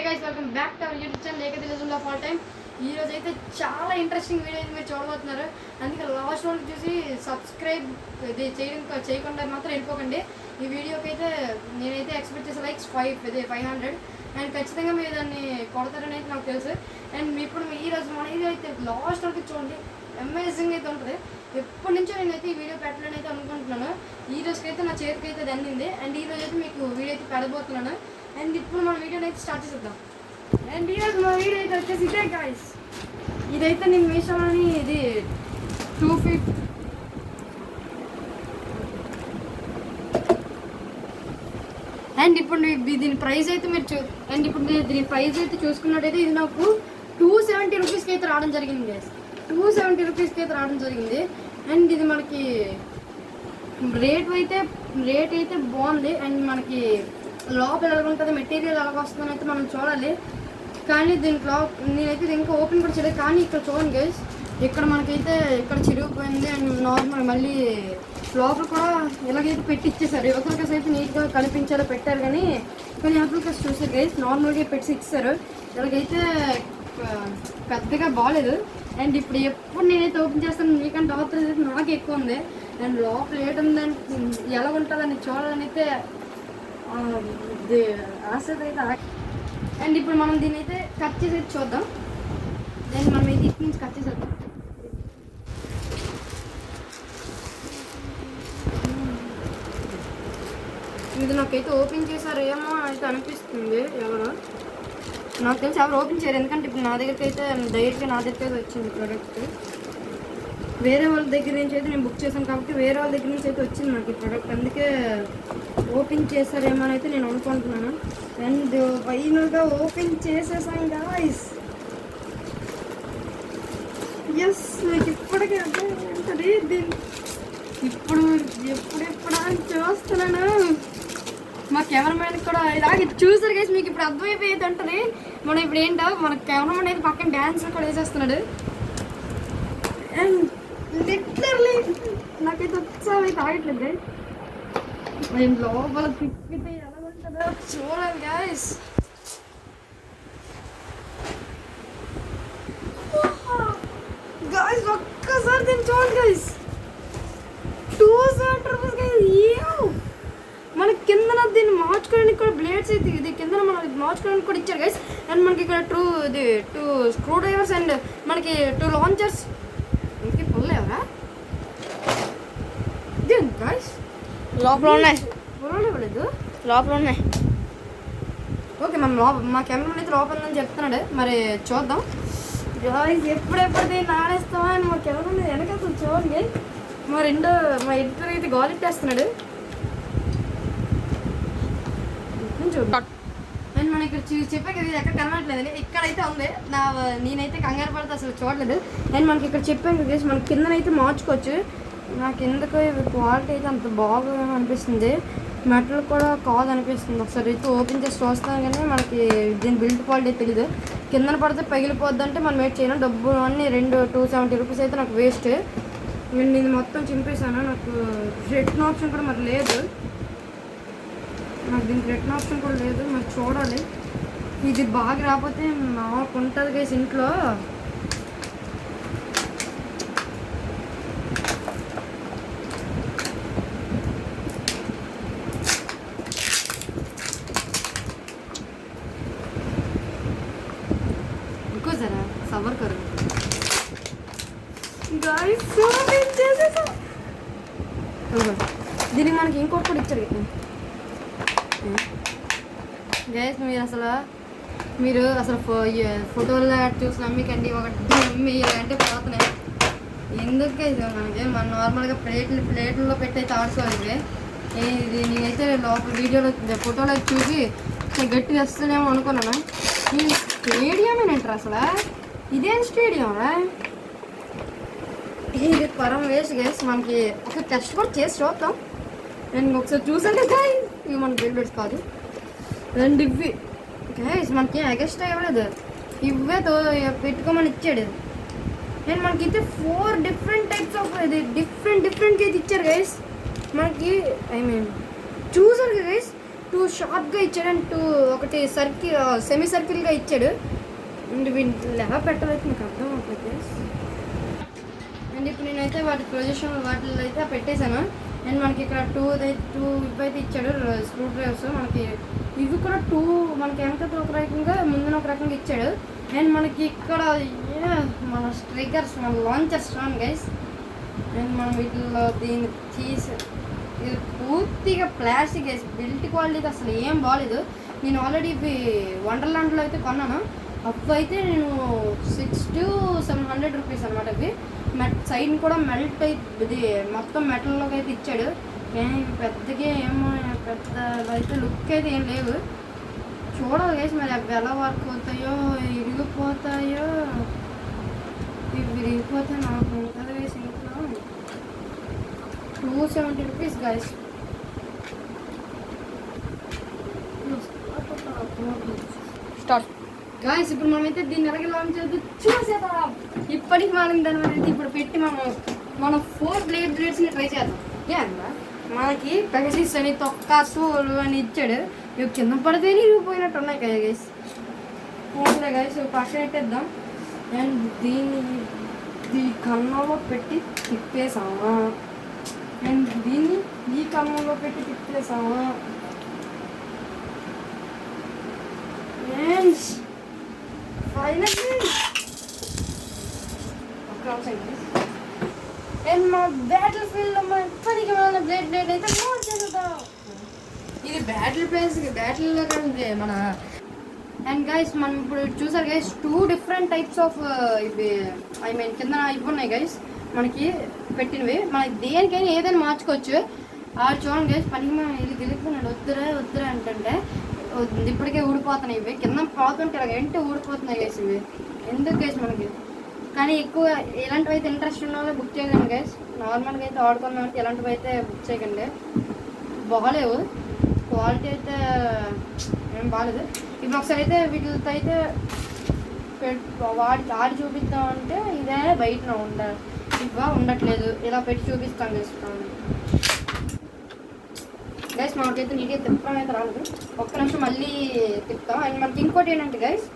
Hey guys, welcome back to our YouTube channel Ekadhi Legend of All Time. ఈ రోజు అయితే చాలా interesting video అయితే మీరు చూడబోతున్నారు. అందుకే లాస్ట్ వరకు చూసి సబ్స్క్రైబ్ చేయకుండా మాత్రం వెళ్ళిపోకండి. ఈ వీడియోకి అయితే నేనైతే ఎక్స్పెక్ట్ చేసే లైక్స్ 500 అండ్ ఖచ్చితంగా మీరు దాన్ని కొడతారని అయితే నాకు తెలుసు. అండ్ ఇప్పుడు ఈ రోజు మన వీడియో అయితే లాస్ట్ వరకు చూడండి, అమేజింగ్ అయితే ఉంటుంది. ఎప్పటి నుంచో నేనైతే ఈ వీడియో పెట్టాలని అయితే అనుకుంటున్నాను. ఈ రోజుకైతే నా చేతికి అయితే అది అందింది. అండ్ ఈ రోజు అయితే మీకు వీడియో అయితే పెడబోతున్నాను. అండ్ ఇప్పుడు మన వీడియోని అయితే స్టార్ట్ చేద్దాం. అండ్ ఈరోజు మా వీడియో అయితే వచ్చేసి ఇదే గాయ్స్. ఇదైతే నేను మీషోలోని ఇది 250 అండ్ ఇప్పుడు దీని ప్రైస్ అయితే మీరు అండ్ ఇప్పుడు దీని ప్రైస్ అయితే చూసుకున్నట్టయితే ఇది నాకు 270 రూపీస్కి అయితే రావడం జరిగింది గాయ్స్. 270 రూపీస్కి అయితే రావడం జరిగింది. అండ్ ఇది మనకి రేట్ అయితే బాగుంది. అండ్ మనకి లోపల ఎలా ఉంటుంది, మెటీరియల్ ఎలా వస్తుందని అయితే మనం చూడాలి. కానీ దీంట్లో నేనైతే ఇది ఇంకా ఓపెన్ కూడా చేయలేదు. కానీ ఇక్కడ చూడండి గైస్, ఇక్కడ మనకైతే ఇక్కడ చిరిగిపోయింది. అండ్ నార్మల్ మళ్ళీ లోపల కూడా ఎలాగైతే పెట్టి ఇచ్చేసారు. యువతలకేసి అయితే నీట్గా కనిపించేలా పెట్టారు. కానీ యువతలకేసి చూసారు గైస్, నార్మల్గా పెట్టి ఇచ్చారు. ఇలాగైతే పెద్దగా బాగాలేదు. అండ్ ఇప్పుడు ఎప్పుడు నేనైతే ఓపెన్ చేస్తాను మీకంటే అవతల అయితే నాకు ఎక్కువ ఉంది. అండ్ లోపల ఏంటంటే ఎలా ఉంటుందని చూడాలని అయితే ఆశ అయితే. అండ్ ఇప్పుడు మనం దీన్ని అయితే కట్ చేసి చూద్దాం. దెన్ మనం అయితే ఇటు నుంచి కట్ చేసేద్దాం. ఇది నాకైతే ఓపెన్ చేశారేమో అయితే అనిపిస్తుంది. ఎవరు నాకు తెలిసి ఎవరు ఓపెన్ చేయరు, ఎందుకంటే ఇప్పుడు నా దగ్గరికి అయితే డైరెక్ట్గా నా దగ్గరికి అయితే వచ్చింది ప్రోడక్ట్. వేరే వాళ్ళ దగ్గర నుంచి అయితే నేను బుక్ చేశాను కాబట్టి వేరే వాళ్ళ దగ్గర నుంచి అయితే వచ్చింది నాకు ఈ ప్రోడక్ట్. అందుకే ఓపెన్ చేస్తారేమో అని అయితే నేను అనుకుంటున్నాను. అండ్ ఫైనల్గా ఓపెన్ చేసేసాం గాయ్స్. ఎస్, నాకు ఇప్పటికే ఉంటుంది. ఇప్పుడు ఎప్పుడెప్పుడా అని చూస్తున్నాను. మా కెమెరామెన్ కూడా ఇలాగే చూసారు గైస్, మీకు ఇప్పుడు అర్థమైపోయేది ఉంటుంది. మనం ఇప్పుడు ఏంటో మన కెమెరామెన్ అయితే పక్కన డ్యాన్స్ కూడా వేసేస్తున్నాడు. అండ్ లిటరలీ నాకైతే ఉత్సాహం అయితే ఆగట్లేదు గైస్. నేను లోపల తిప్పితే ఎలా ఉంటుందో చూడాలి గైస్. గైస్ ఒక్కసారి దీన్ని చూడండి గైస్. 270 rupees guys. మనకి కింద దీన్ని మార్చుకోవడానికి కూడా బ్లేడ్స్ అయితే ఇది కింద మనకి మార్చుకోవడానికి కూడా ఇచ్చారు గైస్. అండ్ మనకి ఇక్కడ టూ స్క్రూ డ్రైవర్స్ అండ్ మనకి 2 లాంచర్స్. ఇంకే పుల్ల ఎవరా గైస్? లోపల ఉన్నాయి, ఇవ్వలేదు, లోపల ఉన్నాయి. ఓకే, మనం మా కెమెరా అయితే లోపల ఉందని చెప్తున్నాడు. మరి చూద్దాం గాయ్స్. ఎప్పుడెప్పుడు నాడేస్తామా అని మా కెమెరా మీద వెనకాల చూడండి. మా ఎడిటర్ అయితే గోలెట్టేస్తున్నాడు. అండ్ మనం ఇక్కడ చెప్పే కదా, ఇది ఎక్కడ కనబడట్లేదు. ఇక్కడైతే ఉంది. నేనైతే కంగారు పడితే అసలు చూడలేదు. అండ్ మనకి ఇక్కడ చెప్పాను కదా, మనకి కిందనైతే మార్చుకోవచ్చు. నాకు ఎందుకు క్వాలిటీ అయితే అంత బాగా అనిపిస్తుంది, మెటల్ కూడా కాదనిపిస్తుంది. ఒకసారి అయితే ఓపెన్ చేసి చూస్తాను కానీ మనకి దీని బిల్డ్ క్వాలిటీ తెలియదు. కిందన పడితే పగిలిపోద్ది అంటే మనం ఏం చేయను. డబ్బులు అన్నీ 270 రూపీస్ అయితే నాకు వేస్ట్. నేను ఇది మొత్తం చింపేశాను. నాకు రిటర్న్ ఆప్షన్ కూడా మరి లేదు. నాకు దీనికి రిటర్న్ ఆప్షన్ కూడా లేదు. మరి చూడాలి. ఇది బాగా రాకపోతే నాకు ఉంటుంది గైస్ ఇంట్లో. ఇంకో జరా సవర్ కరు గాయ్స్. దీనికి మనకి ఇంకోటి కూడా ఇచ్చారు గైస్. మీరు అసలు ఫోటోల్లో చూసి నమ్మికండి. ఒకటి నమ్మి అంటే పోతున్నాయి. ఎందుకు మన నార్మల్గా ప్లేట్లలో పెట్టయితే ఆడుకోవాలి. ఇది నేనైతే లోపల వీడియోలో ఫోటోలో చూసి గట్టిగా వస్తుందేమో అనుకున్నాను. నేను స్టేడియమేనంటారు అసలు. ఇదేం స్టేడియం రా? ఇది పరం వేస్ట్ గైస్. మనకి ఒక టెస్ట్ కూడా చేసి చూద్దాం. నేను ఒకసారి చూసాను కదా, ఇవి మన బిల్డర్స్ కాదు. రెండు ఇవి గైస్ మనకి ఎగస్ట్రా ఇవ్వలేదు, ఇవే పెట్టుకోమని ఇచ్చాడు. అండ్ మనకైతే 4 డిఫరెంట్ టైప్స్ ఆఫ్ ఇది డిఫరెంట్గా అయితే ఇచ్చారు గైస్. మనకి చూసారు కదా గైస్, టూ షార్ప్గా ఇచ్చాడు అండ్ టూ ఒకటి సర్కిల్ సెమీ సర్కిల్గా ఇచ్చాడు. అండ్ వీటిని ఎలా పెట్టాలైతే నాకు అర్థం అవుతుంది. అండ్ ఇప్పుడు నేనైతే వాటి పొజిషన్ వాటిలో అయితే పెట్టేశాను. అండ్ మనకి ఇక్కడ టూ ఇవైతే ఇచ్చాడు స్క్రూ డ్రైవర్స్. మనకి ఇవి కూడా టూ మనకి వెనక ఒక రకంగా ముందున ఒక రకంగా ఇచ్చాడు. అండ్ మనకి ఇక్కడ మన స్ట్రైకర్స్ మన లాంచర్స్ రాను గైస్. అండ్ మనం వీటిలో దీన్ని తీసి ఇది పూర్తిగా ప్లాస్టిక్ గైస్. బిల్ట్ క్వాలిటీ అసలు ఏం బాగాలేదు. నేను ఆల్రెడీ ఇవి వండర్లాండ్లో అయితే కొన్నాను. అప్పుడు అయితే నేను 600 to 700 రూపీస్ అనమాట. ఇవి సైడ్ కూడా మెల్ట్ అయితే ఇది మొత్తం మెటల్లోకి అయితే ఇచ్చాడు. పెద్దగా ఏమో పెద్ద అయితే లుక్ అయితే ఏం లేవు. చూడాలి గైస్ మరి అవి ఎలా వర్క్ అవుతాయో ఇరిగిపోతాయో. ఇవి విరిగిపోతే నాకు ఉంటుంది గైస్. ఇంట్లో 270 రూపీస్ గైస్. స్టార్ట్ గాయస్ ఇప్పుడు మనమైతే దీన్ని ఎలాగ లాంచ్ చేద్దాం చూసేద్దాం. ఇప్పటికి మనం దాని మీద ఇప్పుడు పెట్టి మనం 4 బ్లేడ్స్ని ట్రై చేద్దాం. ఏమన్నా మనకి పెగసిస్ అని తొక్క సోలు అని ఇచ్చాడు. ఇవి కింద పడితేనే ఇరిగిపోయినట్టు ఉన్నాయి కదా గైస్. ఫోన్లే గైస్ పక్కన పెట్టేద్దాం. అండ్ దీన్ని కన్నంలో పెట్టి తిప్పేసామా. అండ్ దీన్ని ఈ కన్నంలో పెట్టి తిప్పేసామా. అండ్ ఫైనల్లీ అండ్ మా బ్యాటిల్ ఫీల్డ్లో మన ఇప్పటికీ మన బ్లేడ్ అయితే లాంచ్ చేద్దాం. ఇది బ్యాటిల్లో ఉంది మన. అండ్ గైస్ మనం ఇప్పుడు చూసారు గైస్ 2 డిఫరెంట్ టైప్స్ ఆఫ్ ఇవి ఐ మీన్ కింద ఇవి ఉన్నాయి గైస్ మనకి పెట్టినవి. మనకి దేనికైనా ఏదైనా మార్చుకోవచ్చు. చూడండి గైస్ పనికి మనం ఇది గెలుపుకున్నాడు వద్దురా అంటే ఇప్పటికే ఊడిపోతున్నాయి. ఇవి కింద పోతుంటే ఇలాగ ఏంటి ఊడిపోతున్నాయి గైస్. ఇవి ఎందుకు గైస్ మనకి. కానీ ఎక్కువ ఇలాంటివి అయితే ఇంట్రెస్ట్ ఉన్న వాళ్ళు బుక్ చేయకండి గైస్. నార్మల్గా అయితే ఆడుకున్నాం అంటే ఇలాంటివి అయితే బుక్ చేయకండి. బాగాలేవు క్వాలిటీ అయితే ఏం బాగాలేదు. ఇప్పుడు ఒకసారి అయితే వీటితో అయితే ఆడి చూపిద్దాం అంటే ఇదే బయట ఉండట్లేదు. ఇలా పెట్టి చూపిస్తాను చేస్తాను గైస్. మనకైతే నీట్గా తిప్పడం అయితే రాలేదు. ఒక్క నిమిషం మళ్ళీ తిప్పుతాం. అండ్ మనకి ఇంకోటి ఏంటంటే గైస్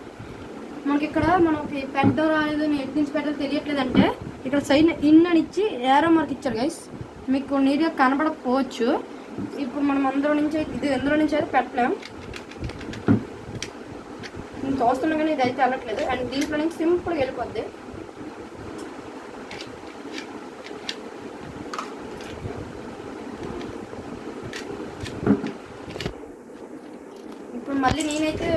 మనకి ఇక్కడ మనకి పెట్టడం రాలేదు ఎటు నుంచి పెట్టాలో తెలియట్లేదు అంటే ఇక్కడ సైడ్ ఇన్ అని ఇచ్చి ఏరో మార్క్ ఇచ్చారు గైస్. మీకు నీట్గా కనపడకపోవచ్చు. ఇప్పుడు మనం ఎందులో నుంచి అయితే పెట్టలేం. నేను చూస్తున్నాం కానీ ఇది అయితే వెళ్ళట్లేదు. అండ్ దీంట్లో నుంచి సింపుల్గా వెళ్ళిపోద్ది. ఇప్పుడు మళ్ళీ నేనైతే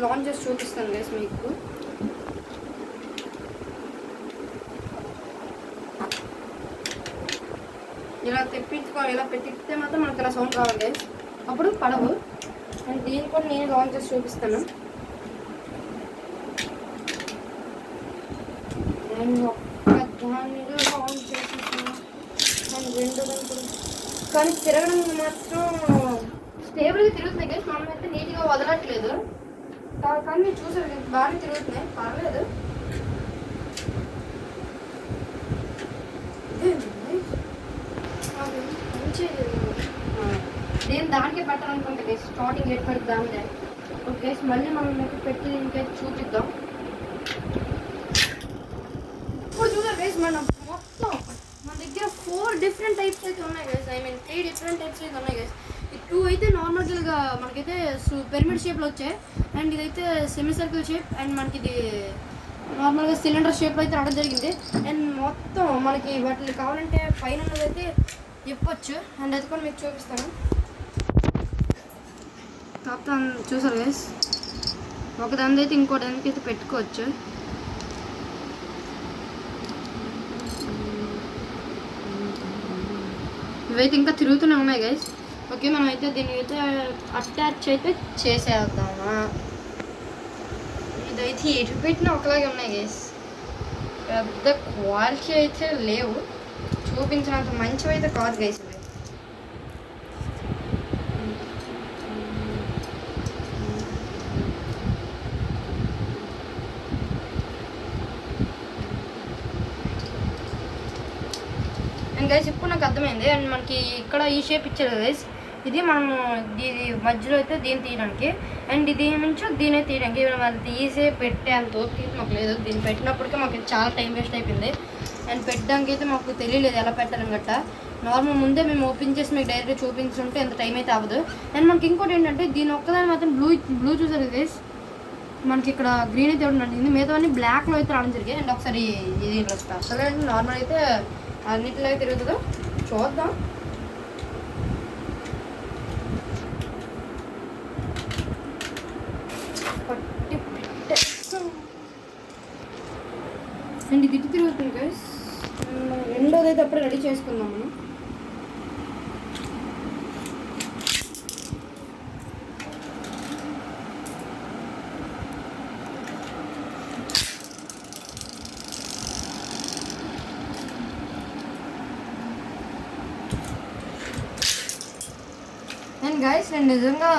లాంచ్ చేసి చూపిస్తాను గైస్ మీకు. ఇలా పెట్టిస్తే మాత్రం మనకి ఇలా సౌండ్ రావాలి గైస్. అప్పుడు పడవు. అండ్ దీన్ని కూడా నేను లాంచ్ చేసి చూపిస్తాను. అండ్ ఒక్క దానిలో లాంచ్ చేసేసాను. అండ్ రెండు కానీ తిరగడం మాత్రం స్టేబుల్గా తిరుగుతున్నాయి గైస్. మనం అయితే నీట్గా వదలట్లేదు. కానీ మీరు చూసారు బాగా తిరుగుతున్నాయి పర్లేదు. నేను దానికే పెట్టాలనుకుంటా గైస్. స్టార్టింగ్ ఎట్ పెడతాం ఓకే. మళ్ళీ మనం పెట్టి ఇంకైతే చూపిద్దాం. ఇప్పుడు చూసారు గైస్ మనం మొత్తం మన దగ్గర 4 డిఫరెంట్ టైప్స్ అయితే ఉన్నాయి guys. I mean 3 different types అయితే ఉన్నాయి గైస్. ఈ 2 అయితే నార్మల్గా మనకైతే పిరమిడ్ షేప్లో వచ్చాయి. అండ్ ఇదైతే సెమీ సర్కిల్ షేప్. అండ్ మనకి ఇది నార్మల్గా సిలిండర్ షేప్లో అయితే రావడం జరిగింది. అండ్ మొత్తం మనకి వాటిని కావాలంటే పైన ఉన్నదైతే చెప్పొచ్చు. అండ్ అది కూడా మీకు చూపిస్తాను. కాకపోతే చూసారు గైస్ ఒకదాని అయితే ఇంకో దానికి అయితే పెట్టుకోవచ్చు. ఇవైతే ఇంకా తిరుగుతూనే ఉన్నాయి గైస్. ఓకే మనం అయితే దీన్ని అయితే అటాచ్ అయితే చేసేద్దామా. ఇదైతే ఎటు పెట్టినా ఒకలాగే ఉన్నాయి గైస్. పెద్ద క్వాలిటీ అయితే లేవు. చూపించినంత మంచివి అయితే కాదు గైస్ ఇవి. అండ్ గైస్ ఇప్పుడు నాకు అర్థమైంది. అండ్ మనకి ఇక్కడ ఈ షేప్ ఇచ్చారు గైస్. ఇది మనం దీని మధ్యలో అయితే దీన్ని తీయడానికి, అండ్ దీని నుంచి దీని తీయడానికి మనం తీసే పెట్టే అంత ఓపిక మాకు లేదు. దీన్ని పెట్టినప్పటికీ మాకు చాలా టైం వేస్ట్ అయిపోయింది. అండ్ పెట్టడానికి అయితే మాకు తెలియలేదు ఎలా పెట్టాలని గట్ట. నార్మల్ ముందే మేము ఓపెన్ చేసి మీకు డైరెక్ట్గా చూపించుంటే ఎంత టైం అయితే అవ్వదు. అండ్ మనకి ఇంకోటి ఏంటంటే దీని ఒక్కదాని మాత్రం బ్లూ చూసారు గైస్, మనకి ఇక్కడ గ్రీన్ అయితే ఉంటుంది, మిగతా అన్ని బ్లాక్లో అయితే రావడం జరిగాయి. అండ్ ఒకసారి ఇది స్పెషల్ అండ్ నార్మల్ అయితే అన్నిటిలో అయితే తిరుగుతుందో చూద్దాం. అండ్ ఇది తిరుగుతుంది గైస్. రెండోది అయితే అప్పుడే రెడీ చేసుకుందాం మనం. అండ్ గైస్ నేను నిజంగా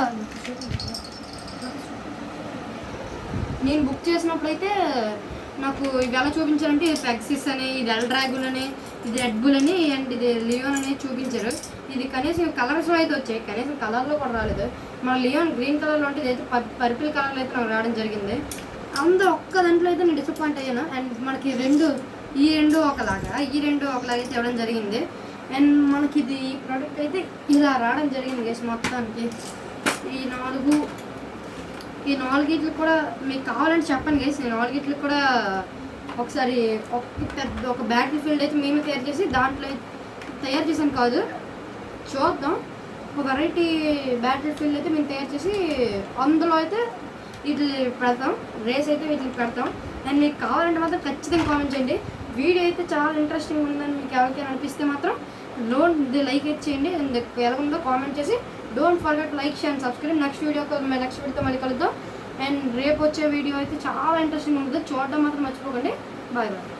బుక్ చేసినప్పుడైతే నాకు ఇవి ఎలా చూపించారంటే ఇది పెక్సిస్ అని, ఇది ఎల్ డ్రాగన్ అని, ఇది రెడ్ బుల్ అని, అండ్ ఇది లియోన్ అని చూపించారు. ఇది కనీసం కలర్స్లో అయితే వచ్చాయి, కనీసం కలర్లో కూడా రాలేదు. మన లియోన్ గ్రీన్ కలర్లో ఉంటే ఇదైతే పర్పుల్ కలర్లో అయితే నాకు రావడం జరిగింది. అందరూ ఒక్క దాంట్లో అయితే నేను డిసప్పాయింట్ అయ్యాను. అండ్ మనకి ఈ రెండు ఒకలాగా అయితే ఇవ్వడం జరిగింది. అండ్ మనకి ఇది ఈ ప్రోడక్ట్ అయితే ఇలా రావడం జరిగింది గైస్. మొత్తానికి ఈ నాలుగిట్లకు కూడా మీకు కావాలంటే చెప్పండి గైస్. ఈ నాలుగిట్లకు కూడా ఒకసారి ఒక బ్యాటరీ ఫీల్డ్ అయితే మేమే తయారు చేసాను కాదు, చూద్దాం. ఒక వెరైటీ బ్యాటరీ ఫీల్డ్ అయితే మేము తయారు చేసి అందులో అయితే వీటిని పెడతాం, రేస్ అయితే వీటిని పెడతాం. అండ్ మీకు కావాలంటే మాత్రం ఖచ్చితంగా కామెంట్ చేయండి. వీడియో అయితే చాలా ఇంట్రెస్టింగ్ ఉందని మీకు ఎవరికైనా అనిపిస్తే మాత్రం లైక్ అయితే చేయండి. అండ్ ఎలా ఉందో కామెంట్ చేసి don't forget like, share and subscribe. Next వీడియోతో మళ్ళీ కలుద్దాం. అండ్ రేపు వచ్చే వీడియో అయితే చాలా ఇంట్రెస్టింగ్ ఉంటుంది, చూడడం మాత్రం మర్చిపోకండి. Bye bye.